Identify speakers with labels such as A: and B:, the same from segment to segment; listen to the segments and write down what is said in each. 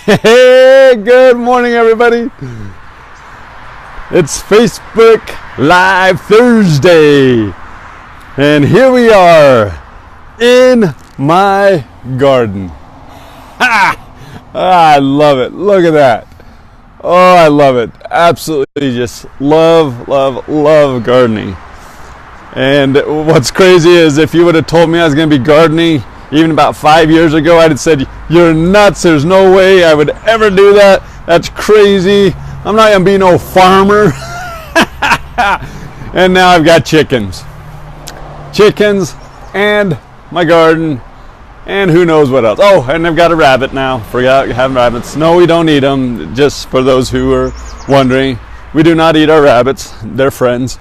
A: Hey, good morning, everybody. It's Facebook Live Thursday, and here we are in my garden. I love it. Look at that. Oh, I love it. Absolutely just love gardening. And what's crazy is if you would have told me I was going to be gardening even about 5 years ago, I'd have said, you're nuts. There's no way I would ever do that. That's crazy. I'm not going to be no farmer. And now I've got chickens and my garden and who knows what else. Oh, and I've got a rabbit now. Forgot having rabbits. No, we don't eat them. Just for those who are wondering, we do not eat our rabbits. They're friends.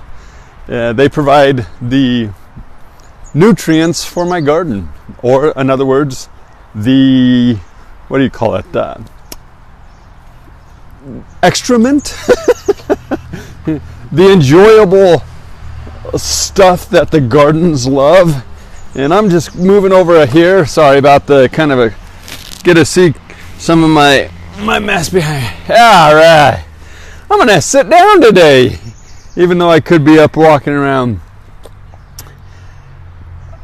A: They provide the nutrients for my garden, or in other words, the, what do you call it, excrement. The enjoyable stuff that the gardens love. And I'm just moving over here. Sorry about the kind of get to see some of my mess behind. All right, I'm gonna sit down today, even though I could be up walking around.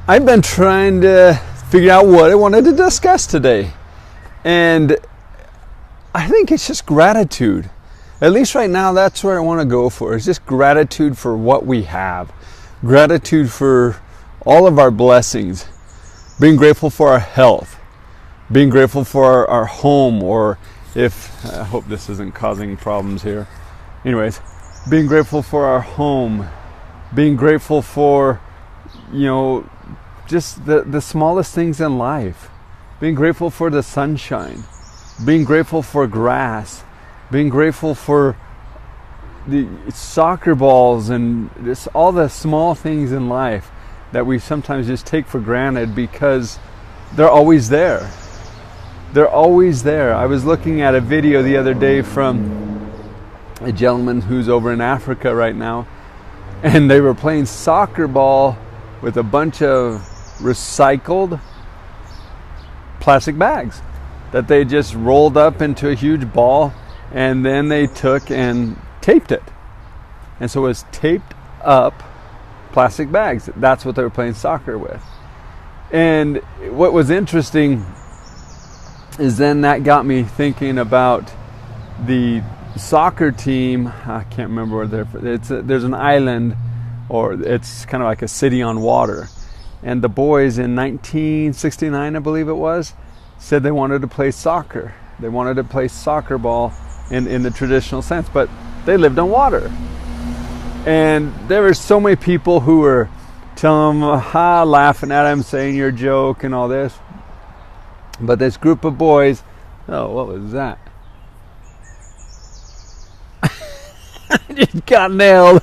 A: I've been trying to figure out what I wanted to discuss today. And I think it's just gratitude. At least right now, that's where I want to go for. It's just gratitude for what we have. Gratitude for all of our blessings. Being grateful for our health. Being grateful for our home, or if, I hope this isn't causing problems here. Anyways, being grateful for our home. Being grateful for, just the smallest things in life. Being grateful for the sunshine. Being grateful for grass. Being grateful for the soccer balls and just all the small things in life that we sometimes just take for granted because they're always there. They're always there. I was looking at a video the other day from a gentleman who's over in Africa right now, and they were playing soccer ball with a bunch of recycled plastic bags that they just rolled up into a huge ball, and then they took and taped it. And so it was taped up plastic bags. That's what they were playing soccer with. And what was interesting is then that got me thinking about the soccer team. I can't remember where there's an island, or it's kind of like a city on water. And the boys in 1969, I believe it was, said they wanted to play soccer. They wanted to play soccer ball in the traditional sense, but they lived on water. And there were so many people who were telling them, laughing at them, saying you're a joke and all this. But this group of boys, oh, what was that? I just got nailed.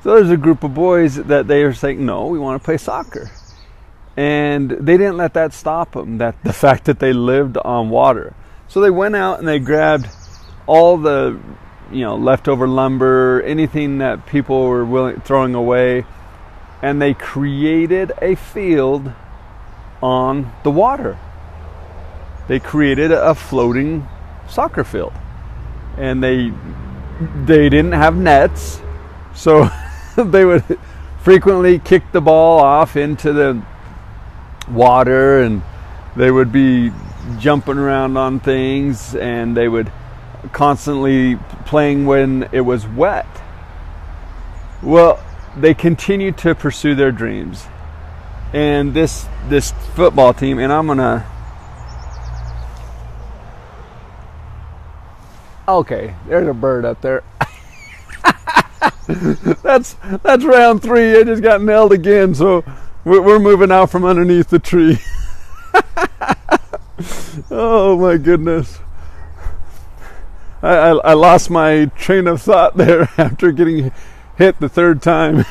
A: So there's a group of boys that they were saying, no, we want to play soccer. And they didn't let that stop them, the fact that they lived on water. So they went out and they grabbed all the leftover lumber, anything that people were throwing away, and they created a field on the water. They created a floating soccer field. And they didn't have nets, so they would frequently kick the ball off into the water, and they would be jumping around on things, and they would constantly playing when it was wet. Well, they continued to pursue their dreams. And this football team, and I'm gonna, okay, there's a bird up there. That's round 3. I just got nailed again, so we're moving out from underneath the tree. Oh my goodness. I lost my train of thought there after getting hit the 3rd time.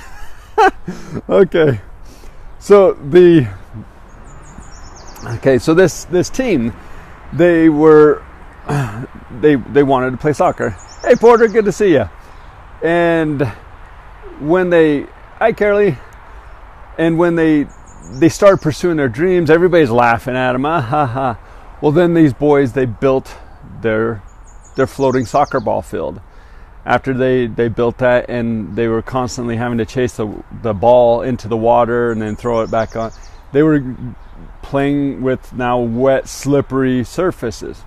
A: Okay. So this team, they wanted to play soccer. Hey Porter, good to see you. And when they, hi Carly, and when they they started pursuing their dreams. Everybody's laughing at them. Ah, ha, ha. Well, then these boys, they built their floating soccer ball field. After they built that, and they were constantly having to chase the ball into the water and then throw it back on, they were playing with now wet, slippery surfaces.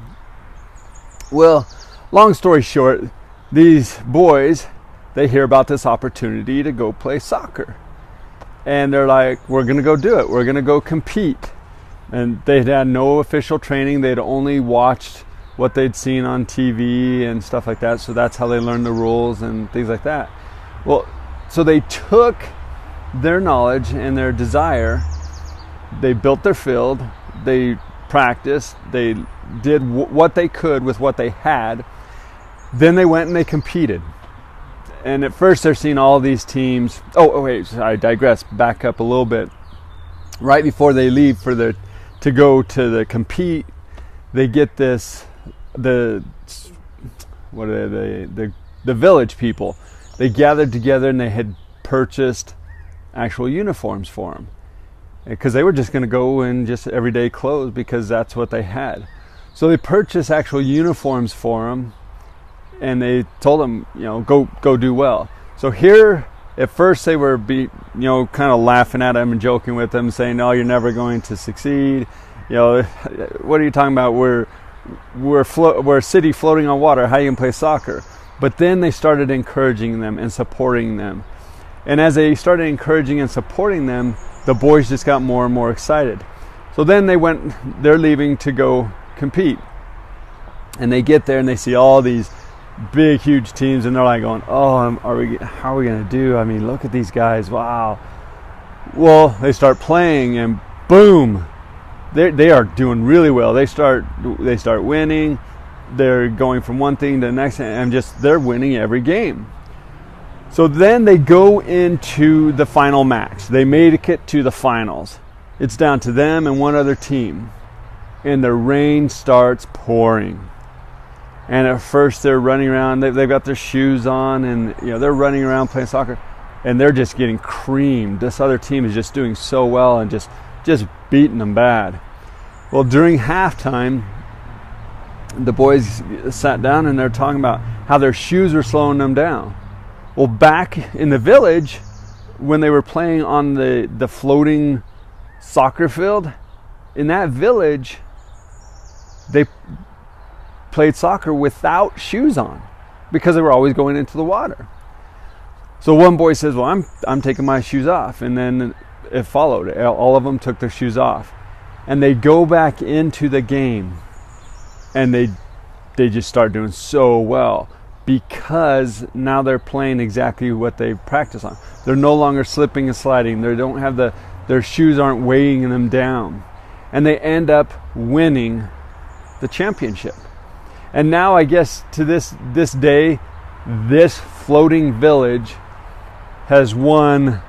A: Well, long story short, these boys, they hear about this opportunity to go play soccer. And they're like, we're going to go do it. We're going to go compete. And they had no official training. They'd only watched what they'd seen on TV and stuff like that. So that's how they learned the rules and things like that. Well, so they took their knowledge and their desire. They built their field. They practiced. They did what they could with what they had. Then they went and they competed. And at first they're seeing all these teams. Oh wait, I digress. Back up a little bit. Right before they leave to go to the compete, they get the village people. They gathered together and they had purchased actual uniforms for them, because they were just going to go in just everyday clothes because that's what they had. So they purchased actual uniforms for them, and they told them, go do well. So here, at first they were kind of laughing at them and joking with them, saying, "No, you're never going to succeed. What are you talking about? We're a city floating on water. How are you gonna play soccer?" But then they started encouraging them and supporting them. And as they started encouraging and supporting them, the boys just got more and more excited. So then they're leaving to go compete. And they get there and they see all these big, huge teams, and they're like going, "Oh, how are we going to do? I mean, look at these guys. Wow." Well, they start playing, and boom, they are doing really well. They start winning. They're going from one thing to the next, and they're winning every game. So then they go into the final match. They made it to the finals. It's down to them and one other team, and the rain starts pouring. And at first they're running around, they've got their shoes on, and they're running around playing soccer, and they're just getting creamed. This other team is just doing so well and just beating them bad. Well, during halftime, the boys sat down and they're talking about how their shoes were slowing them down. Well, back in the village, when they were playing on the floating soccer field, in that village, they played soccer without shoes on because they were always going into the water. So one boy says, "Well, I'm taking my shoes off," and then it followed. All of them took their shoes off, and they go back into the game, and they just start doing so well because now they're playing exactly what they practice on. They're no longer slipping and sliding. They don't have their shoes aren't weighing them down, and they end up winning the championship. And now, I guess to this day, this floating village has won.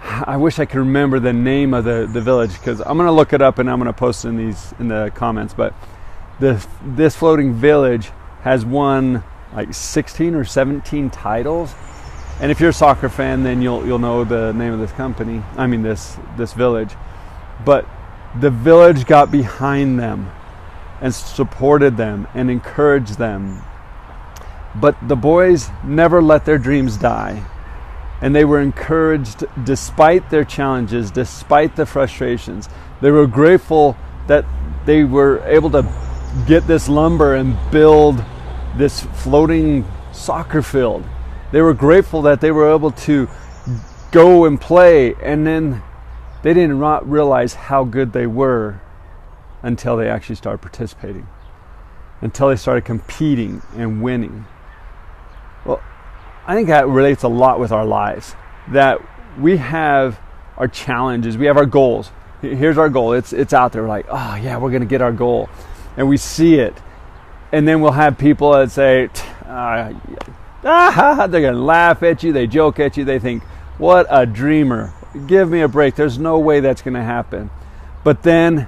A: I wish I could remember the name of the village, because I'm going to look it up and I'm going to post in the comments. But this floating village has won like 16 or 17 titles. And if you're a soccer fan, then you'll know the name of this company. I mean this village. But the village got behind them and supported them and encouraged them. But the boys never let their dreams die. And they were encouraged despite their challenges, despite the frustrations. They were grateful that they were able to get this lumber and build this floating soccer field. They were grateful that they were able to go and play, and then they didn't realize how good they were until they actually started participating, until they started competing and winning. Well, I think that relates a lot with our lives, that we have our challenges, we have our goals. Here's our goal. It's out there. We're like, "Oh yeah, we're going to get our goal." And we see it. And then we'll have people that say, they're going to laugh at you, they joke at you, they think, "What a dreamer. Give me a break. There's no way that's going to happen." But then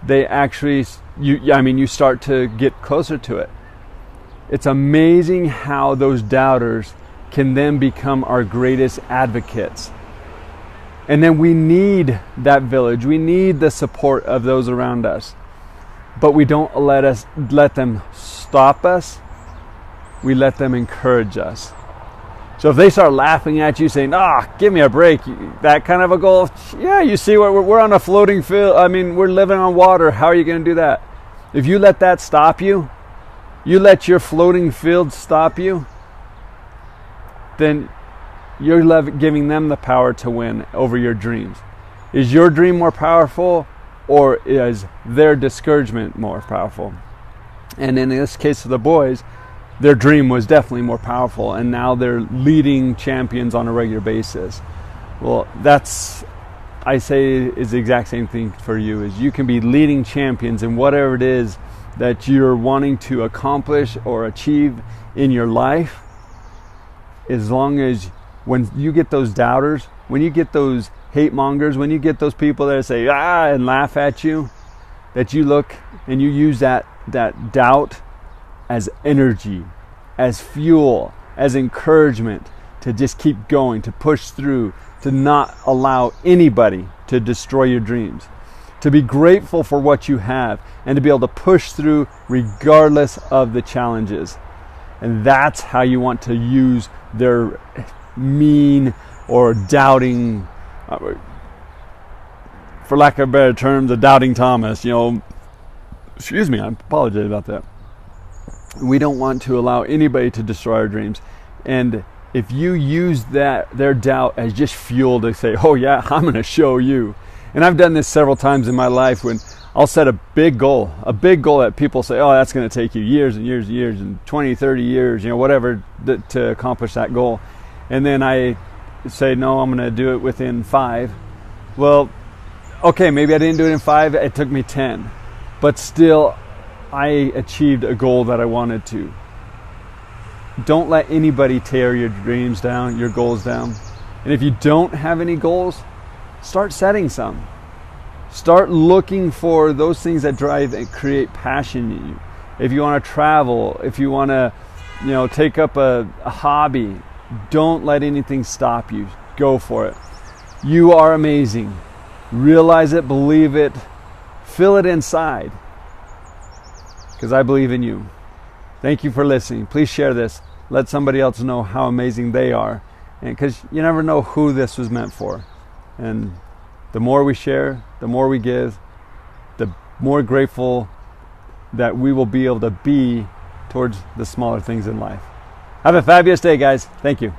A: they actually, you start to get closer to it. It's amazing how those doubters can then become our greatest advocates. And then we need that village. We need the support of those around us. But we don't let them stop us. We let them encourage us. So if they start laughing at you saying, give me a break, that kind of a goal, yeah, you see, we're on a floating field. I mean, we're living on water. How are you going to do that? If you let that stop you, you let your floating field stop you, then you're giving them the power to win over your dreams. Is your dream more powerful, or is their discouragement more powerful? And in this case of the boys, their dream was definitely more powerful, and now they're leading champions on a regular basis. Well, that's, I say, is the exact same thing for you. Is you can be leading champions in whatever it is that you're wanting to accomplish or achieve in your life, as long as when you get those doubters, when you get those hate mongers, when you get those people that say and laugh at you, that you look and you use that doubt as energy, as fuel, as encouragement to just keep going, to push through, to not allow anybody to destroy your dreams, to be grateful for what you have, and to be able to push through regardless of the challenges. And that's how you want to use their mean or doubting, for lack of a better term, the doubting Thomas, excuse me, I apologize about that. We don't want to allow anybody to destroy our dreams. And if you use their doubt as just fuel to say, oh yeah, I'm going to show you. And I've done this several times in my life when I'll set a big goal that people say, oh, that's going to take you years and years and years and 20, 30 years, whatever, to accomplish that goal. And then I say, no, I'm going to do it within 5. Well, okay, maybe I didn't do it in 5. It took me 10. But still, I achieved a goal that I wanted to. Don't let anybody tear your dreams down, your goals down. And if you don't have any goals, start setting some. Start looking for those things that drive and create passion in you. If you want to travel, if you want to, take up a hobby, don't let anything stop you. Go for it. You are amazing. Realize it, believe it, feel it inside. Because I believe in you. Thank you for listening. Please share this. Let somebody else know how amazing they are. And because you never know who this was meant for. And the more we share, the more we give, the more grateful that we will be able to be towards the smaller things in life. Have a fabulous day, guys. Thank you.